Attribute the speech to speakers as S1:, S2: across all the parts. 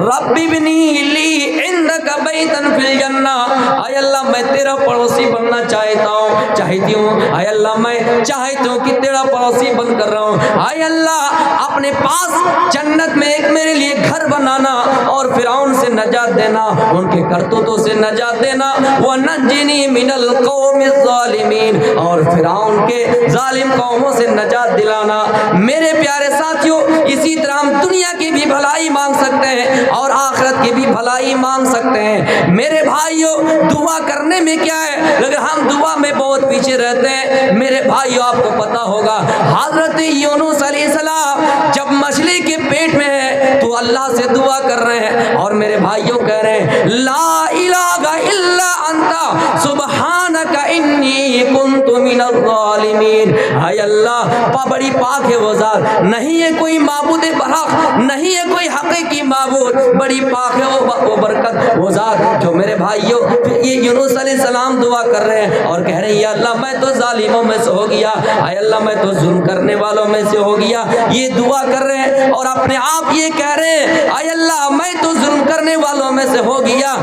S1: ربی بنی لی عندک بیتن فی الجنہ، اے اللہ میں تیرا پڑوسی بننا چاہتی ہوں، اے اللہ میں چاہتی ہوں کہ تیرا پڑوسی بن کر رہا ہوں، اے اللہ اپنے پاس جنت میں ایک میرے لیے گھر بنانا اور فرعون سے نجات دینا، ان کے کرتوتوں سے نجات دینا، وَنَجِّنِي مِنَ الْقَوْمِ الظَّالِمِينَ، اور فرعون کے ظالم قوموں سے نجات دلانا۔ میرے پیارے ساتھیوں، اسی طرح ہم دنیا کی بھی بھلائی مانگ سکتے ہیں اور آخرت کی بھی بھلائی مانگ سکتے ہیں۔ میرے بھائیوں، دعا کرنے میں کیا ہے، اگر ہم دعا میں بہت پیچھے رہتے ہیں، میرے بھائیوں آپ کو پتا ہوگا حضرت یونس علیہ السلام جب مچھلی کے پیٹ میں ہے تو اللہ سے دعا کر رہے ہیں اور میرے بھائیوں کہہ رہے ہیں لا الہ الا انت سبحانک انی کنت من الظالمین، اے اللہ بڑی پاک ہے وہ ذات، نہیں ہے کوئی معبود برحق، نہیں ہے کوئی حقیقی معبود، بڑی پاک ہے وہ برکت وہ ذات۔ جو میرے بھائیوں یہ یونس علیہ السلام دعا کر رہے ہیں اور کہہ رہے ہیں یا اللہ میں تو ظالموں میں سے ہو گیا، اے اللہ میں تو ظلم کرنے والوں میں سے ہو گیا، یہ دعا کر رہے ہیں اور اپنے آپ یہ کہہ رہے ہیں اے اللہ میں تو ظلم کرنے والوں میں سے ہو گیا۔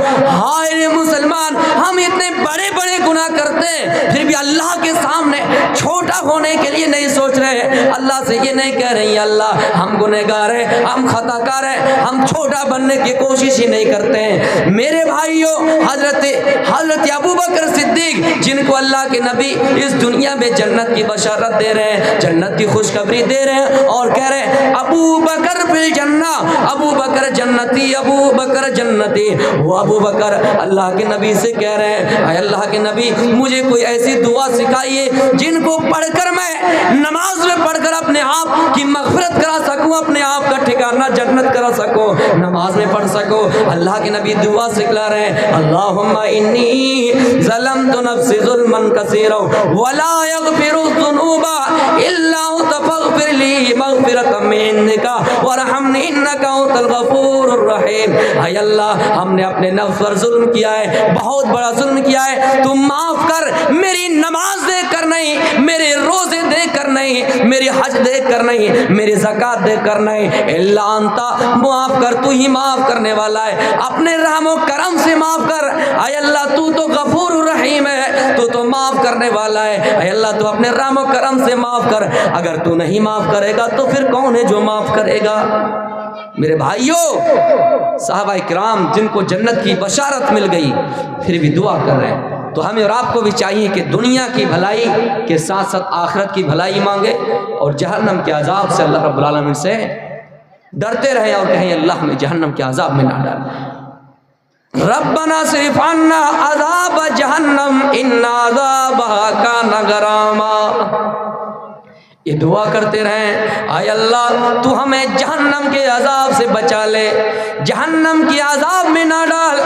S1: ہائے مسلمان، ہم اتنے بڑے بڑے گناہ کرتے ہیں پھر بھی اللہ کے سامنے چھوٹا ہونے کے لیے نہیں سوچ رہے ہیں، اللہ سے یہ نہیں کہہ رہے ہیں یا اللہ ہم گنہگار ہیں، ہم خطا کار ہیں، ہم چھوٹا بننے کی کوشش ہی نہیں کرتے ہیں۔ میرے بھائیوں، حضرت ابو بکر صدیق جن کو اللہ کے نبی اس دنیا میں جنت کی بشارت دے رہے ہیں، جنت کی خوشخبری دے رہے ہیں اور کہہ رہے ہیں ابو بکر فی الجنہ، ابو بکر جنتی، ابو بکر جنتی۔ وہ ابو بکر اللہ کے نبی سے کہہ رہے ہیں اے اللہ کے نبی مجھے کوئی ایسی دعا سکھائیے جن کو پڑھ کر میں نماز میں پڑھ کر اپنے آپ کی مغفرت کرا سکوں، اپنے آپ کا ٹھکانہ جنت کرا سکوں، نماز میں پڑھ سکوں۔ اللہ کے نبی دعا سکھلا رہے ہیں اللہم انی ظلمت نفسی ظلما کثیرا ولا یغفر الذنوب الا انت فاغفر لی مغفرۃ من عندک وارحمنی انک انت الغفور الرحیم۔ اے اللہ ہم نے اپنے نفس پر ظلم کیا ہے، بہت بڑا ظلم کیا ہے، تم معاف کر، میری نماز دیکھ کر نہیں، میرے روزے دیکھ کر نہیں، میری حج دیکھ کر نہیں، میری زکات دیکھ کر نہیں، الا انت معاف کر، تو ہی معاف کرنے والا ہے، اپنے رحم و کرم سے معاف کر۔ اے اللہ تو غفور الرحیم ہے، تو معاف کرنے والا ہے، اے اللہ تو اپنے رحم و کرم سے معاف کر، اگر تو نہیں معاف کرے گا تو پھر کون ہے جو معاف کرے گا؟ میرے بھائیوں، صحابہ کرام جن کو جنت کی بشارت مل گئی پھر بھی دعا کر رہے ہیں، تو ہمیں اور آپ کو بھی چاہیے کہ دنیا کی بھلائی کے ساتھ ساتھ آخرت کی بھلائی مانگے اور جہنم کے عذاب سے اللہ رب العالمین سے ڈرتے رہیں اور کہیں اللہ ہمیں جہنم کے عذاب میں نہ ڈال۔ ربنا صرف عنا عذاب جہنم ان عذابها کان غراما، یہ دعا کرتے رہیں اے اللہ تو ہمیں جہنم کے عذاب سے بچا لے، جہنم کی عذاب میں نہ ڈال،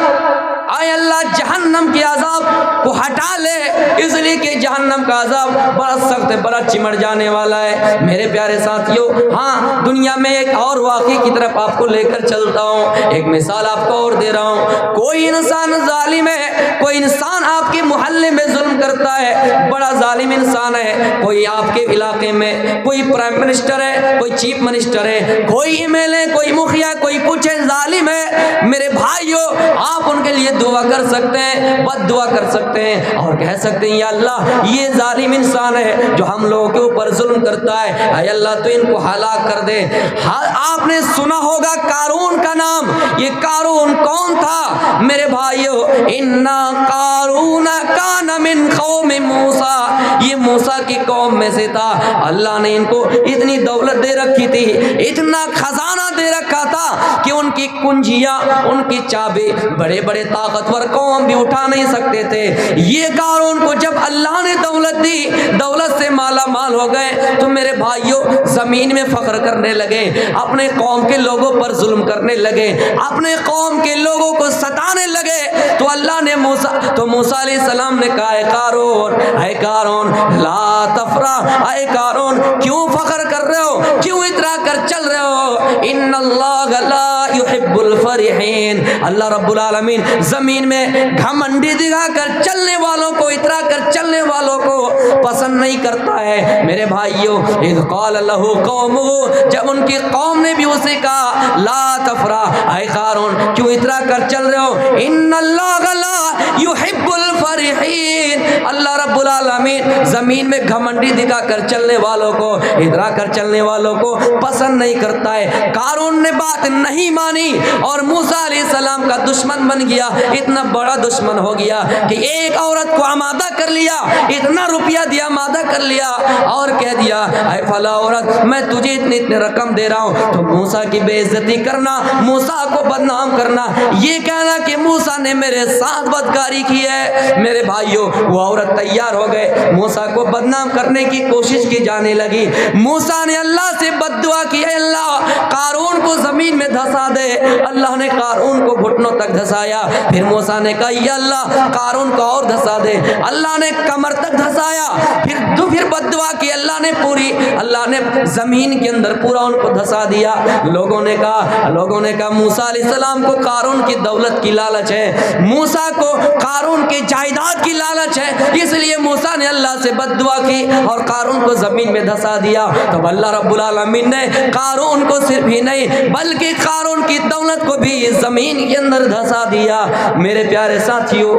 S1: اے اللہ جہنم کے عذاب کو ہٹا لے، اس لیے کہ جہنم کا عذاب بڑا سخت ہے، بڑا چمٹ جانے والا ہے۔ میرے پیارے ساتھیوں، ہاں دنیا میں ایک اور واقعے کی طرف آپ کو لے کر چلتا ہوں، ایک مثال آپ کو اور دے رہا ہوں۔ کوئی انسان ظالم ہے، کوئی انسان آپ کے محلے میں ظلم کرتا ہے، بڑا ظالم انسان ہے، کوئی آپ کے علاقے میں کوئی پرائم منسٹر ہے، کوئی چیف منسٹر ہے، کوئی ایم ایل ہے، کوئی مکھیا، کوئی کچھ ہے، ظالم ہے۔ میرے بھائیوں، آپ ان کے لیے دعا کر سکتے ہیں، بد دعا کر سکتے ہیں اور کہہ سکتے ہیں یا اللہ یہ ظالم انسان ہے جو ہم لوگوں کے اوپر ظلم کرتا ہے، اے اللہ تو ان کو ہلاک کر دے۔ آپ نے سنا ہوگا قارون کا نام، یہ قارون کون تھا؟ میرے بھائیوں، انا قارون کان من قوم موسیٰ، یہ موسیٰ کی قوم میں سے تھا۔ اللہ نے ان کو اتنی دولت دے رکھی تھی، اتنا خزانہ دے رکھا تھا کہ ان کی کنجیاں، ان کی چابی بڑے بڑے طاقتور قوم بھی اٹھا نہیں سکتے تھے۔ یہ قارون کو جب اللہ نے دولت دی، دولت سے مالا مال ہو گئے تو میرے بھائیوں زمین میں فخر کرنے لگے، اپنے قوم کے لوگوں پر ظلم کرنے لگے، اپنے قوم کے لوگوں کو ستانے لگے۔ تو اللہ نے موسیٰ علیہ السلام نے کہا اے قارون لا تفرح، اے قارون کیوں فخر کر رہے ہو، کیوں اترا کر چل رہے ہو؟ ان اللہ لا يحب الفرحین، اللہ رب العالمین زمین میں گھمنڈی دکھا کر چلنے والوں کو، اترا کر چلنے والوں کو پسند نہیں کرتا ہے۔ میرے بھائیوں، اذ قال له قومه، جب ان کی قوم نے بھی اسے کہا لا تفرح، اے قارون کیوں اترا کر چل رہے ہو؟ ان اللہ لا یحب الفرحین، اللہ رب العالمین زمین میں گھمنڈی دکھا کر چلنے والوں کو، اترا کر چلنے والوں کو پسند نہیں کرتا ہے۔ قارون نے بات نہیں مانی اور موسیٰ علیہ السلام کا دشمن بن گیا، اتنا بڑا دشمن ہو گیا کہ ایک عورت کو آمادہ کر لیا، اتنا روپیہ دیا آمادہ کر لیا اور کہہ دیا اے فلاں عورت میں تجھے اتنی رقم دے رہا ہوں، تو موسیٰ کی بے عزتی کرنا، موسیٰ کو بدنام کرنا، یہ کہنا کہ موسیٰ نے میرے ساتھ بدکاری کی ہے۔ میرے بھائیوں وہ عورت تیار ہو گئے، موسیٰ کو بدنام کرنے کی کوشش کی جانے لگی۔ موسیٰ نے اللہ سے بد دعا کی، اے اللہ قارون کو زمین میں دھسا دے۔ اللہ نے قارون کو گھٹنوں تک دھسایا، پھر موسیٰ نے کہا یا اللہ قارون کو اور دھسا دے۔ اللہ نے کمر تک دھسایا، پھر بد دعا کی، اللہ نے زمین کے اندر پورا ان کو دھسا دیا۔ لوگوں نے کہا موسیٰ علیہ السلام کو قارون کی دولت کی لالچ ہے، موسیٰ کو قارون کی جائیداد کی لالچ ہے، اس لیے موسیٰ نے اللہ سے بد دعا کی اور قارون کو زمین میں دھسا دیا۔ تو اللہ رب العالمین نے قارون کو صرف ہی نہیں بلکہ قارون کی دولت کو بھی زمین کے اندر دھسا دیا۔ میرے پیارے ساتھیوں،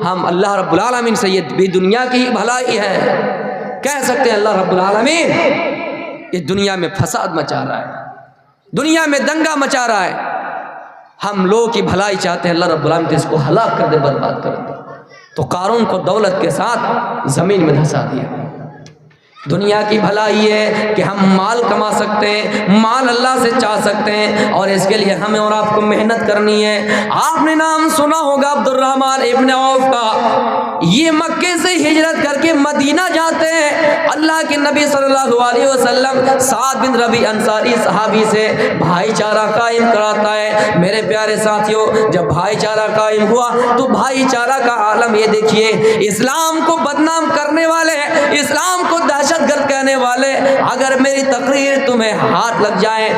S1: ہم اللہ رب العالمین سے یہ بھی دنیا کی بھلائی ہے کہہ سکتے ہیں اللہ رب العالمین اس دنیا میں فساد مچا رہا ہے، دنیا میں دنگا مچا رہا ہے، ہم لوگوں کی بھلائی چاہتے ہیں، اللہ رب العالمین اس کو ہلاک کر دے، برباد کر دے۔ تو قارون کو دولت کے ساتھ زمین میں دھسا دیا۔ دنیا کی بھلائی ہے کہ ہم مال کما سکتے ہیں، مال اللہ سے چاہ سکتے ہیں، اور اس کے لیے ہمیں اور آپ کو محنت کرنی ہے۔ آپ نے نام سنا ہوگا عبد الرحمن ابن عوف کا، یہ مکے سے ہجرت کر کے مدینہ جاتے ہیں۔ اللہ کے نبی صلی اللہ علیہ وسلم سعد بن ربیع انصاری صحابی سے بھائی چارہ قائم کراتا ہے۔ میرے پیارے ساتھیوں، جب بھائی چارہ قائم ہوا تو بھائی چارہ کا عالم یہ دیکھیے، اسلام کو بدنام کرنے والے، اسلام کو دہشت گرد کہنے والے، اگر میری تقریر تمہیں ہاتھ لگ جائے،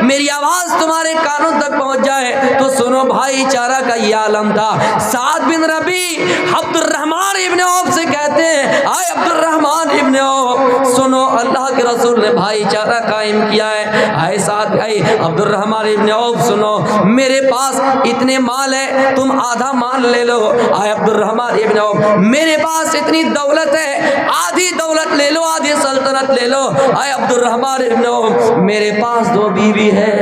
S1: میری آواز تمہارے کانوں تک پہنچ جائے تو سنو، بھائی چارہ کا یہ عالم تھا۔ سعد بن ربیع عبد الرحمن ابن عوف سے کہتے ہیں اے عبد الرحمن ابن عوف سنو، اللہ کے رسول نے بھائی چارہ قائم کیا ہے۔ اے سعد، اے عبد الرحمن ابن عوف سنو، میرے پاس اتنے مال ہے، تم آدھا مال لے لو۔ اے عبد الرحمن ابن عوف، میرے پاس اتنی دولت ہے، آدھی دولت لے لو، آدھی سلطنت لے لو۔ اے عبد الرحمن ابن عوف، میرے پاس 2 بیوی ہے،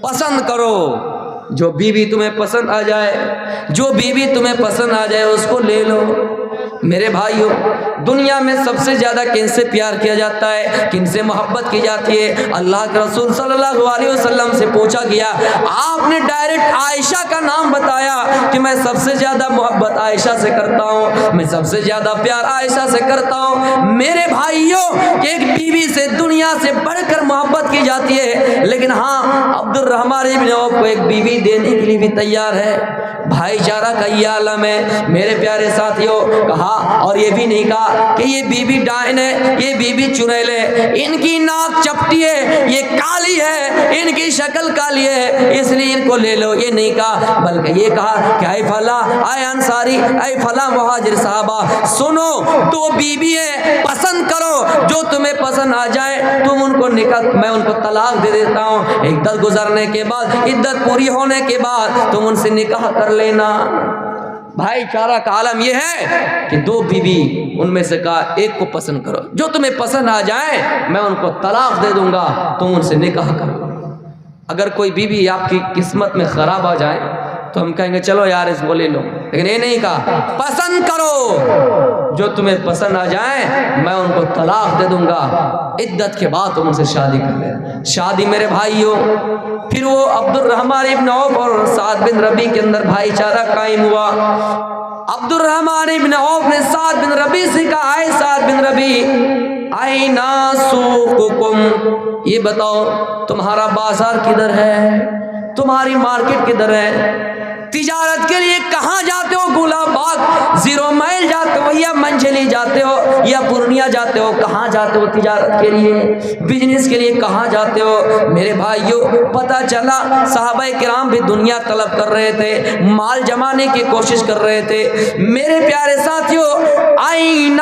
S1: پسند کرو، جو بیوی تمہیں پسند آ جائے، جو بیوی تمہیں پسند آ جائے اس کو لے لو۔ میرے بھائیوں، دنیا میں سب سے زیادہ کن سے پیار کیا جاتا ہے، کن سے محبت کی جاتی ہے؟ اللہ کے رسول صلی اللہ علیہ وسلم سے پوچھا گیا، آپ نے ڈائریکٹ عائشہ کا نام بتایا کہ میں سب سے زیادہ محبت عائشہ سے کرتا ہوں، میں سب سے زیادہ پیار عائشہ سے کرتا ہوں۔ میرے بھائیوں، ایک بیوی سے دنیا سے بڑھ کر محبت کی جاتی ہے، لیکن ہاں عبد الرحمن ابن عوف کو ایک بیوی دینے کے لیے بھی تیار ہے۔ بھائی چارہ کا یہ عالم ہے۔ میرے پیارے ساتھیوں، کہا اور یہ بھی نہیں کہا کہ یہ بیوی ڈائن ہے، یہ بیوی چڑیل ہے، ان کی ناک چپٹی ہے، یہ کالی ہے، ان کی شکل کالی ہے، اس لیے ان کو لے لو، یہ نہیں کہا، بلکہ یہ کہا کہ اے فلاں، اے انصاری، اے فلاں مہاجر صحابہ سنو، 2 بیوی ہے، پسند کرو، جو تمہیں پسند آ جائے تم ان کو نکاح، میں ان کو طلاق دے دیتا ہوں، عدت گزرنے کے بعد، عدت پوری ہونے کے بعد تم ان سے نکاح کر لینا۔ بھائی چارہ کا عالم یہ ہے کہ 2 بیوی، ان میں سے کہا ایک کو پسند کرو، جو تمہیں پسند آ جائے میں ان کو طلاق دے دوں گا، تم ان سے نکاح کرو۔ اگر کوئی بیوی آپ کی قسمت میں خراب آ جائے تو ہم کہیں گے چلو یار اس کو لے لو، لیکن یہ نہیں کہا پسند کرو، جو تمہیں پسند آ جائے میں ان کو طلاق دے دوں گا، عدت کے بعد تم ان سے شادی کر لیں۔ شادی میرے بھائیوں، پھر وہ عبد الرحمن ابن عوف اور سعد بن ربیع کے اندر بھائی چارہ قائم ہوا۔ عبد الرحمن ابن عوف نے سعد بن ربیع سے کہا اے سعد بن ربیع، اَیْنَ سُوقُکُم، یہ بتاؤ تمہارا بازار کدھر ہے، تمہاری مارکیٹ کدھر ہے، تجارت کے لیے کہاں جاتے ہو؟ گلاب باغ، 0 مائل جاتے ہو یا منجلی جاتے ہو یا پورنیہ جاتے ہو؟ کہاں جاتے ہو تجارت کے لیے، بزنس کے لیے کہاں جاتے ہو؟ میرے بھائیوں، پتہ چلا صحابہ کرام بھی دنیا طلب کر رہے تھے، مال جمانے کی کوشش کر رہے تھے۔ میرے پیارے ساتھیوں، اَیْنَ